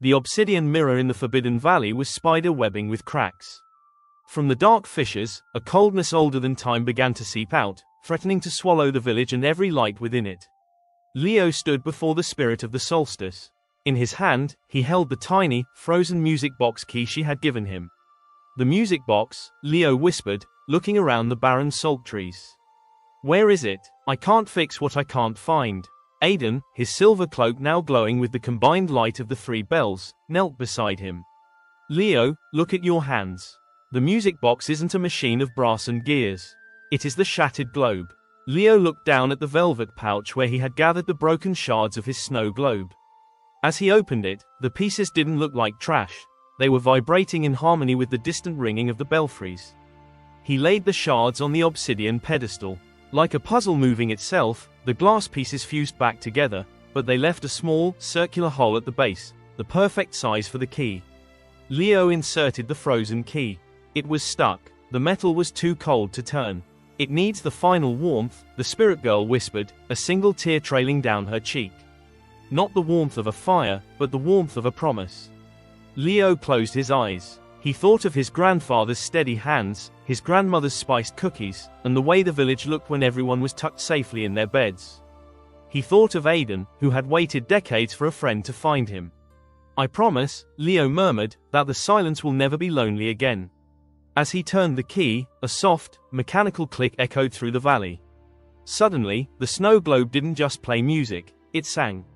The obsidian mirror in the Forbidden Valley was spider webbing with cracks. From the dark fissures, a coldness older than time began to seep out, threatening to swallow the village and every light within it. Leo stood before the spirit of the solstice. In his hand, he held the tiny, frozen music box key she had given him. "The music box," Leo whispered, looking around the barren salt trees. "Where is it? I can't fix what I can't find." Aiden, his silver cloak now glowing with the combined light of the 3 bells, knelt beside him. "Leo, look at your hands. The music box isn't a machine of brass and gears. It is the shattered globe." Leo looked down at the velvet pouch where he had gathered the broken shards of his snow globe. As he opened it, the pieces didn't look like trash. They were vibrating in harmony with the distant ringing of the belfries. He laid the shards on the obsidian pedestal. Like a puzzle moving itself, the glass pieces fused back together, but they left a small, circular hole at the base, the perfect size for the key. Leo inserted the frozen key. It was stuck. The metal was too cold to turn. "It needs the final warmth," the spirit girl whispered, a single tear trailing down her cheek. Not the warmth of a fire, but the warmth of a promise. Leo closed his eyes. He thought of his grandfather's steady hands, his grandmother's spiced cookies, and the way the village looked when everyone was tucked safely in their beds. He thought of Aiden, who had waited decades for a friend to find him. "I promise," Leo murmured, "that the silence will never be lonely again." As he turned the key, a soft, mechanical click echoed through the valley. Suddenly, the snow globe didn't just play music, it sang.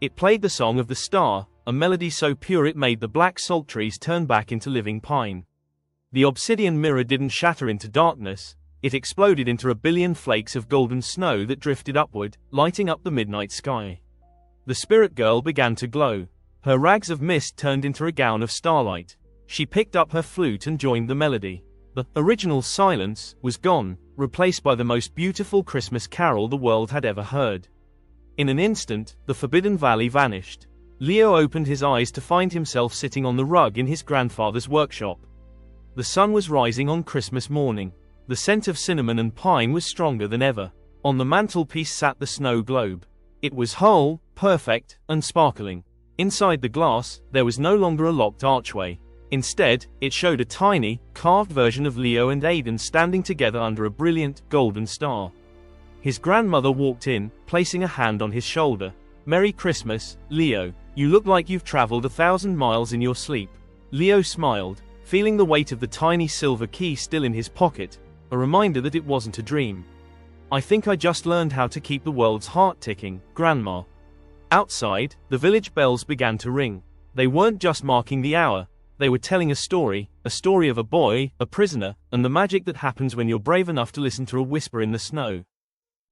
It played the song of the star, a melody so pure it made the black salt trees turn back into living pine. The obsidian mirror didn't shatter into darkness, it exploded into a billion flakes of golden snow that drifted upward, lighting up the midnight sky. The spirit girl began to glow. Her rags of mist turned into a gown of starlight. She picked up her flute and joined the melody. The original silence was gone, replaced by the most beautiful Christmas carol the world had ever heard. In an instant, the Forbidden Valley vanished. Leo opened his eyes to find himself sitting on the rug in his grandfather's workshop. The sun was rising on Christmas morning. The scent of cinnamon and pine was stronger than ever. On the mantelpiece sat the snow globe. It was whole, perfect, and sparkling. Inside the glass, there was no longer a locked archway. Instead, it showed a tiny, carved version of Leo and Aiden standing together under a brilliant, golden star. His grandmother walked in, placing a hand on his shoulder. "Merry Christmas, Leo. You look like you've traveled 1,000 miles in your sleep." Leo smiled, feeling the weight of the tiny silver key still in his pocket, a reminder that it wasn't a dream. "I think I just learned how to keep the world's heart ticking, Grandma." Outside, the village bells began to ring. They weren't just marking the hour. They were telling a story of a boy, a prisoner, and the magic that happens when you're brave enough to listen to a whisper in the snow.